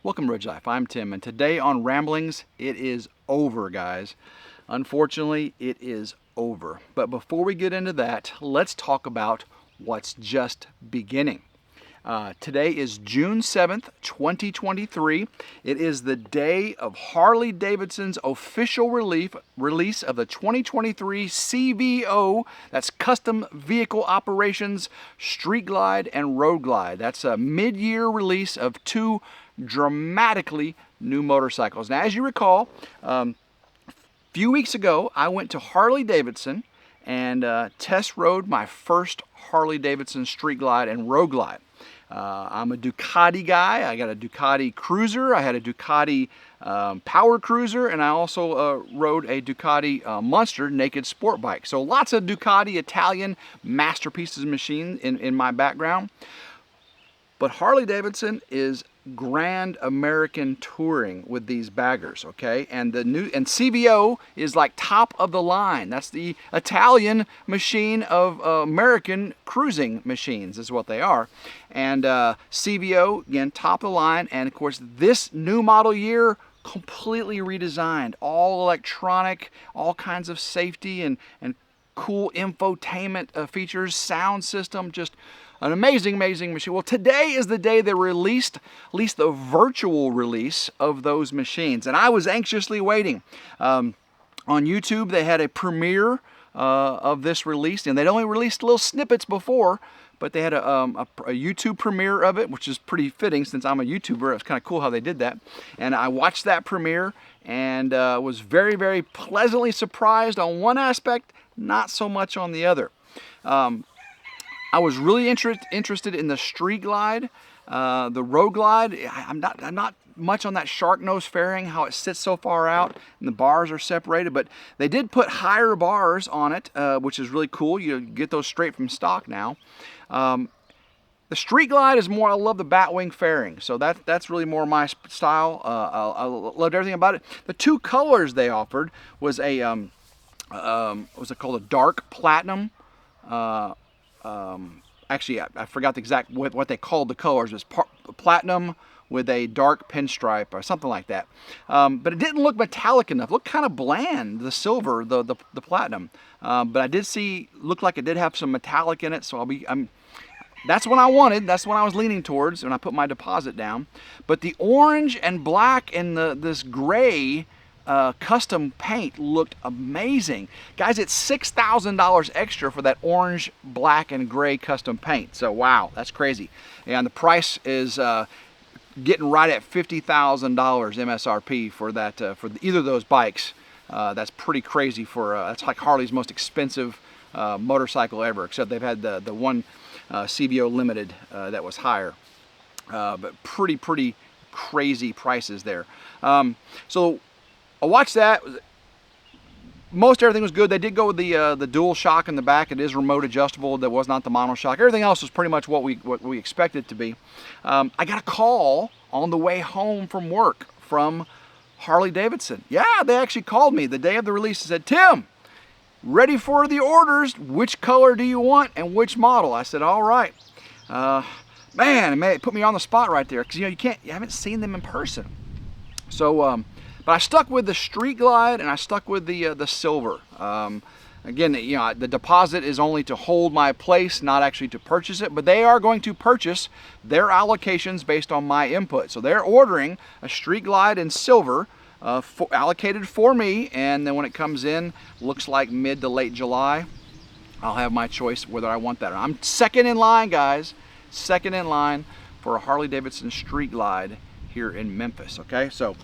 Welcome to RidgeLife. I'm Tim, and today on Ramblings, it is over, guys. Unfortunately, it is over. But before we get into that, let's talk about what's just beginning. Today is June 7th, 2023. It is the day of Harley-Davidson's official release of the 2023 CVO, that's Custom Vehicle Operations Street Glide and Road Glide. That's a mid-year release of two dramatically new motorcycles. Now, as you recall, a few weeks ago, I went to Harley-Davidson and test rode my first Harley-Davidson Street Glide and Road Glide. I'm a Ducati guy. I got a Ducati Cruiser. I had a Ducati Power Cruiser, and I also rode a Ducati Monster naked sport bike. So lots of Ducati Italian masterpieces of machine in my background. But Harley-Davidson is Grand American touring with these baggers, okay? And the new CVO is like top of the line. That's the Italian machine of American cruising machines is what they are. And CVO, again, top of the line. And of course, this new model year, completely redesigned, all electronic, all kinds of safety and cool infotainment features, sound system, just an amazing machine. Well, today is the day they released, at least the virtual release of those machines. And I was anxiously waiting. On YouTube, they had a premiere of this release, and they'd only released little snippets before, but they had a YouTube premiere of it, which is pretty fitting since I'm a YouTuber. It's kind of cool how they did that. And I watched that premiere and was very pleasantly surprised on one aspect, not so much on the other. I was really interested in the Street Glide, the Road Glide. I'm not much on that shark nose fairing, how it sits so far out and the bars are separated, but they did put higher bars on it, which is really cool. You get those straight from stock now. The Street Glide is more, I love the Batwing fairing, so that's really more my style. I loved everything about it. The two colors they offered was a, what's it called, a dark platinum. Actually, I forgot the exact what they called the colors. It was platinum with a dark pinstripe or something like that. But it didn't look metallic enough. It looked kind of bland, the silver, the platinum. But I did see, looked like it did have some metallic in it. So that's what I wanted. That's what I was leaning towards when I put my deposit down. But the orange and black and this gray custom paint looked amazing. Guys, it's $6,000 extra for that orange, black, and gray custom paint. So wow, that's crazy. And the price is getting right at $50,000 MSRP for that, for either of those bikes. That's pretty crazy for, that's like Harley's most expensive motorcycle ever, except they've had the one CVO Limited that was higher. But pretty crazy prices there. So I watched that. Most everything was good. They did go with the dual shock in the back. It is remote adjustable. That was not the monoshock. Everything else was pretty much what we expected it to be. I got a call on the way home from work from Harley-Davidson. Yeah, they actually called me the day of the release and said, "Tim, ready for the orders. Which color do you want and which model?" I said, "All right." Man, it put me on the spot right there because you haven't seen them in person. So. But I stuck with the Street Glide and I stuck with the silver. Again, the deposit is only to hold my place, not actually to purchase it. But they are going to purchase their allocations based on my input. So they're ordering a Street Glide in silver allocated for me. And then when it comes in, looks like mid to late July, I'll have my choice whether I want that. I'm second in line, guys. Second in line for a Harley-Davidson Street Glide here in Memphis. Okay, so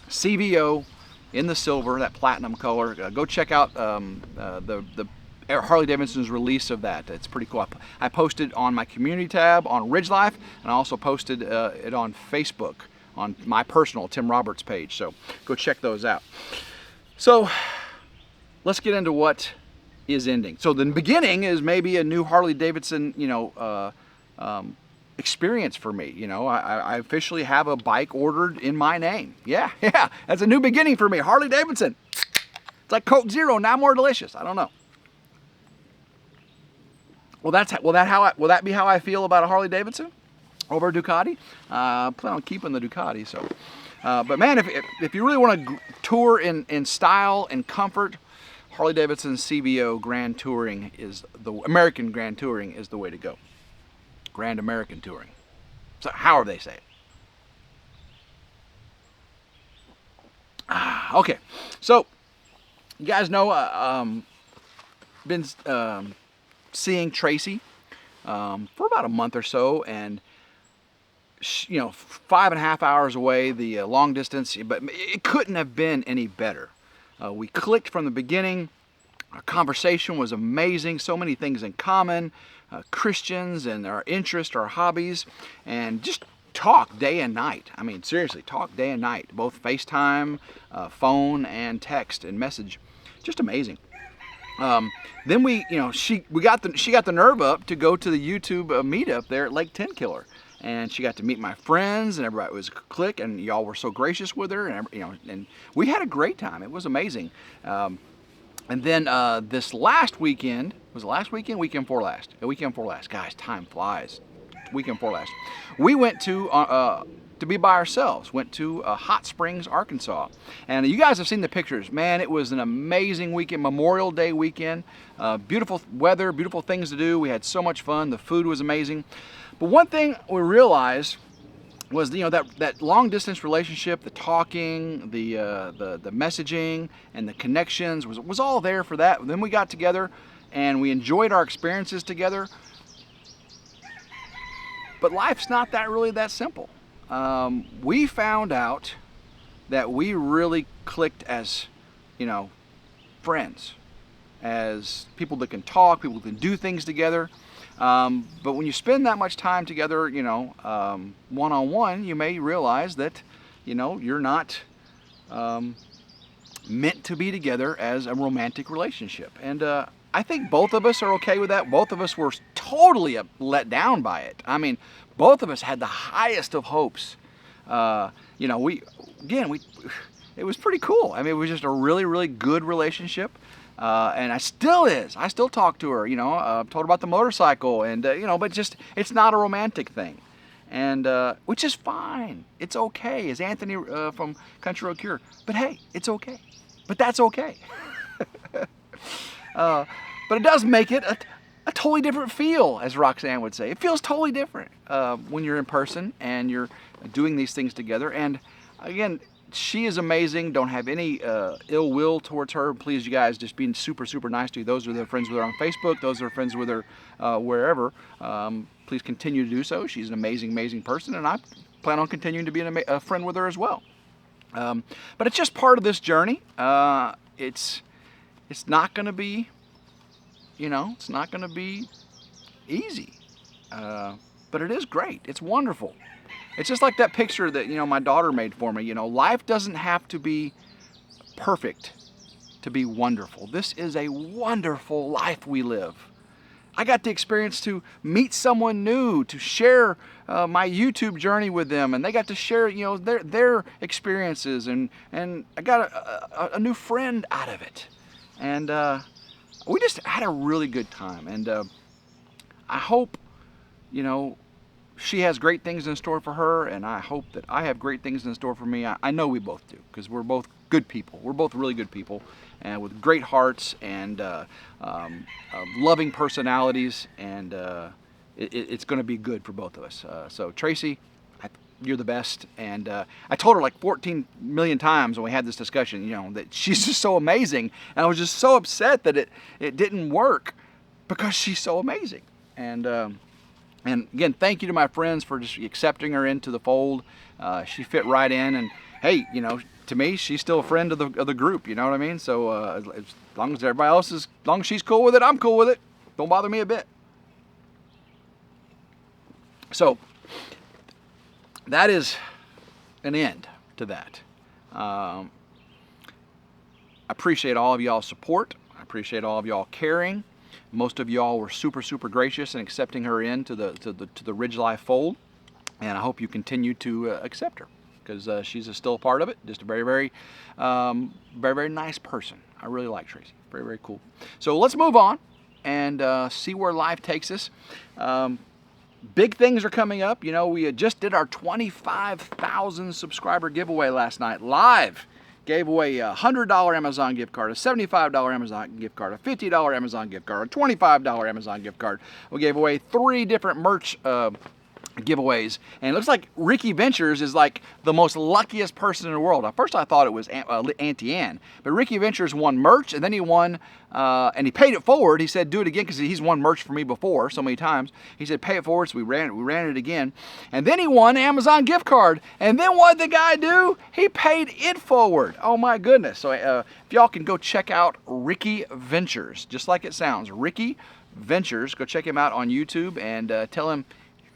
CVO in the silver, that platinum color. Go check out the Harley-Davidson's release of that. It's pretty cool. I posted on my community tab on RidgeLife, and I also posted it on Facebook on my personal Tim Roberts page. So go check those out. So let's get into what is ending. So the beginning is maybe a new Harley-Davidson, experience for me. I officially have a bike ordered in my name. Yeah, that's a new beginning for me. Harley-Davidson. It's like Coke Zero, now more delicious. I don't know. Will that be how I feel about a Harley-Davidson? over a Ducati. I plan on keeping the Ducati. So, but man, if you really want to tour in style and comfort, Harley Davidson CVO Grand Touring is American Grand Touring is the way to go. Grand American Touring. So however they say it. Okay, so you guys know been seeing Tracy for about a month or so, and she, 5.5 hours away, the long distance, but it couldn't have been any better. We clicked from the beginning. Our conversation was amazing. So many things in common, Christians and our interests, our hobbies, and just talk day and night. I mean, seriously, talk day and night, both FaceTime, phone, and text and message. Just amazing. Then she got the nerve up to go to the YouTube meetup there at Lake Tenkiller, and she got to meet my friends, and everybody was a click, and y'all were so gracious with her, and and we had a great time. It was amazing. And then this last weekend, was it last weekend? Weekend before last. The weekend before last. Guys, time flies. Weekend before last. We went to be by ourselves. Went to Hot Springs, Arkansas. And you guys have seen the pictures. Man, it was an amazing weekend, Memorial Day weekend. Beautiful weather, beautiful things to do. We had so much fun. The food was amazing. But one thing we realized was that long distance relationship, the talking, the messaging, and the connections was all there for that. Then we got together and we enjoyed our experiences together. But life's not really that simple. We found out that we really clicked as friends, as people that can talk, people that can do things together. But when you spend that much time together, one-on-one, you may realize that, you're not meant to be together as a romantic relationship. And I think both of us are okay with that. Both of us were totally let down by it. I mean, both of us had the highest of hopes. It was pretty cool. I mean, it was just a really, really good relationship. And I still talk to her, told her about the motorcycle, and, but just, it's not a romantic thing. And, which is fine. It's okay, as Anthony from Country Road Cure. But hey, it's okay. But that's okay. But it does make it a totally different feel, as Roxanne would say. It feels totally different when you're in person and you're doing these things together. And again, she is amazing. Don't have any ill will towards her. Please, you guys, just being super, super nice to you. Those are the friends with her on Facebook. Those are friends with her wherever. Please continue to do so. She's an amazing, amazing person, and I plan on continuing to be a friend with her as well. But it's just part of this journey. It's not going to be, it's not going to be easy. But it is great. It's wonderful. It's just like that picture that, my daughter made for me. Life doesn't have to be perfect to be wonderful. This is a wonderful life we live. I got the experience to meet someone new, to share my YouTube journey with them, and they got to share, their experiences, and I got a new friend out of it. And we just had a really good time. And I hope, she has great things in store for her, and I hope that I have great things in store for me. I know we both do, because we're both good people. We're both really good people, and with great hearts and loving personalities, and it's going to be good for both of us. So Tracy, you're the best. And I told her like 14 million times when we had this discussion, that she's just so amazing, and I was just so upset that it didn't work because she's so amazing. And again, thank you to my friends for just accepting her into the fold. She fit right in, and hey, to me, she's still a friend of the group. You know what I mean? So as long as everybody else as long as she's cool with it, I'm cool with it. Don't bother me a bit. So that is an end to that. I appreciate all of y'all's support. I appreciate all of y'all caring. Most of y'all were super, super gracious in accepting her into the RidgeLife fold, and I hope you continue to accept her, because she's still a part of it. Just a very, very, very, very nice person. I really like Tracy. Very, very cool. So let's move on and see where life takes us. big things are coming up. You know, we just did our 25,000 subscriber giveaway last night live. Gave away a $100 Amazon gift card, a $75 Amazon gift card, a $50 Amazon gift card, a $25 Amazon gift card. We gave away 3 different merch giveaways, and it looks like Ricky Ventures is like the most luckiest person in the world. At first I thought it was Auntie Ann, but Ricky Ventures won merch, and then he won, and he paid it forward. He said do it again because he's won merch for me before so many times. He said pay it forward, so we ran it again, and then he won an Amazon gift card. And then what did the guy do? He paid it forward. Oh my goodness! So if y'all can go check out Ricky Ventures, just like it sounds, Ricky Ventures. Go check him out on YouTube and tell him,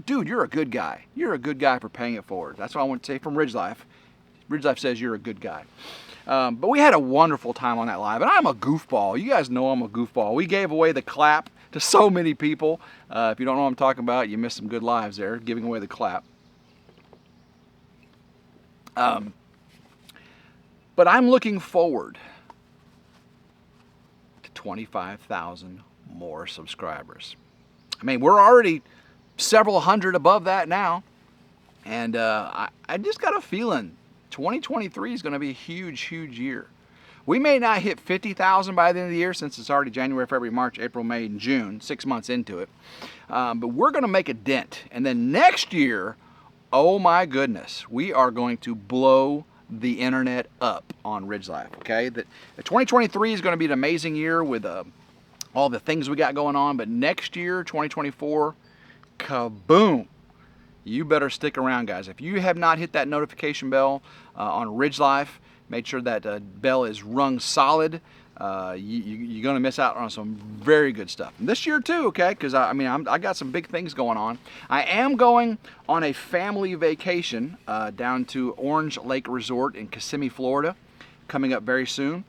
dude, you're a good guy. You're a good guy for paying it forward. That's what I want to say from RidgeLife. RidgeLife says you're a good guy. But we had a wonderful time on that live, and I'm a goofball. You guys know I'm a goofball. We gave away the clap to so many people. If you don't know what I'm talking about, you missed some good lives there, giving away the clap. But I'm looking forward to 25,000 more subscribers. I mean, we're already several hundred above that now, and I just got a feeling 2023 is going to be a huge year. We may not hit 50,000 by the end of the year, since it's already January, February, March, April, May, and June, 6 months into it, but we're going to make a dent. And then next year, oh my goodness, we are going to blow the internet up on RidgeLife. Okay, the 2023 is going to be an amazing year with all the things we got going on, but next year, 2024, kaboom! You better stick around, guys. If you have not hit that notification bell on RidgeLife, make sure that bell is rung solid. You're going to miss out on some very good stuff. And this year too, okay? Because I got some big things going on. I am going on a family vacation down to Orange Lake Resort in Kissimmee, Florida, coming up very soon.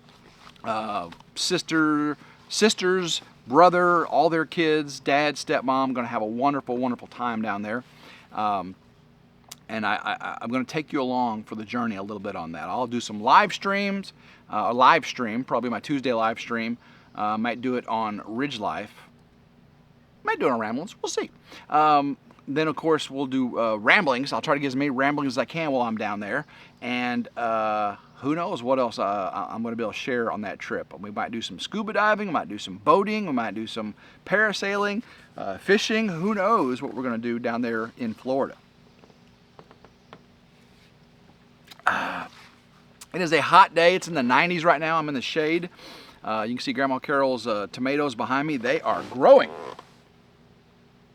Sisters, brother, all their kids, dad, stepmom, going to have a wonderful time down there. And I'm going to take you along for the journey a little bit on that. I'll do some live streams, probably my Tuesday live stream. Might do it on RidgeLife. Might do it on Ramblings. We'll see. Then, of course, we'll do ramblings. I'll try to get as many ramblings as I can while I'm down there. And who knows what else I'm going to be able to share on that trip. We might do some scuba diving. We might do some boating. We might do some parasailing, fishing. Who knows what we're going to do down there in Florida. It is a hot day. It's in the 90s right now. I'm in the shade. You can see Grandma Carol's tomatoes behind me. They are growing.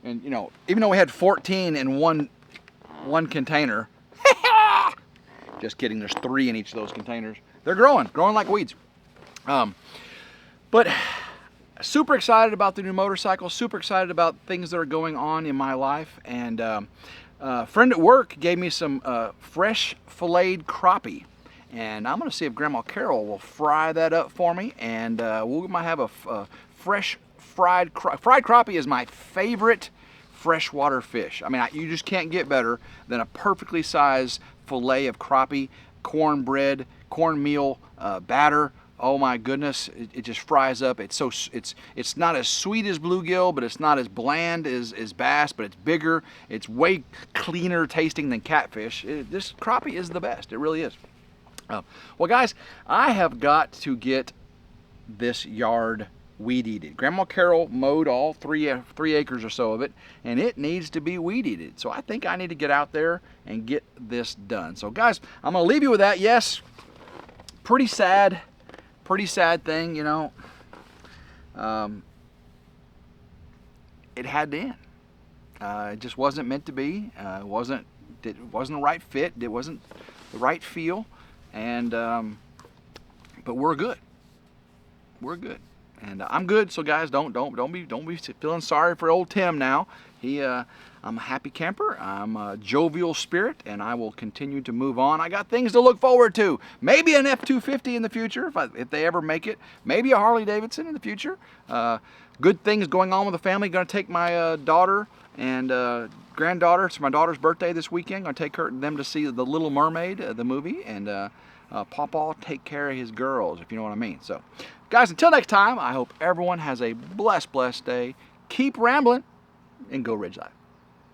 And, you know, even though we had 14 in one container, just kidding, there's 3 in each of those containers. They're growing like weeds. But super excited about the new motorcycle, super excited about things that are going on in my life. And a friend at work gave me some fresh filleted crappie. And I'm going to see if Grandma Carol will fry that up for me. And we might have a fresh fried crappie is my favorite freshwater fish. I mean, you just can't get better than a perfectly sized fillet of crappie, cornbread, cornmeal batter. Oh my goodness, it just fries up. It's not as sweet as bluegill, but it's not as bland as bass, but it's bigger. It's way cleaner tasting than catfish. This crappie is the best. It really is. Well, guys, I have got to get this yard weed-eated. Grandma Carol mowed all 3 acres or so of it, and it needs to be weed-eated. So I think I need to get out there and get this done. So guys, I'm going to leave you with that. Yes, pretty sad thing, you know. It had to end. It just wasn't meant to be. It wasn't the right fit. It wasn't the right feel. And but we're good. We're good. And I'm good, so guys, don't be feeling sorry for old Tim now. I'm a happy camper. I'm a jovial spirit, and I will continue to move on. I got things to look forward to. Maybe an F-250 in the future, if they ever make it. Maybe a Harley Davidson in the future. Good things going on with the family. Going to take my daughter and granddaughter. It's my daughter's birthday this weekend. Going to take them to see The Little Mermaid, the movie, and Papa take care of his girls, if you know what I mean. So, guys, until next time, I hope everyone has a blessed day. Keep rambling and go RidgeLife.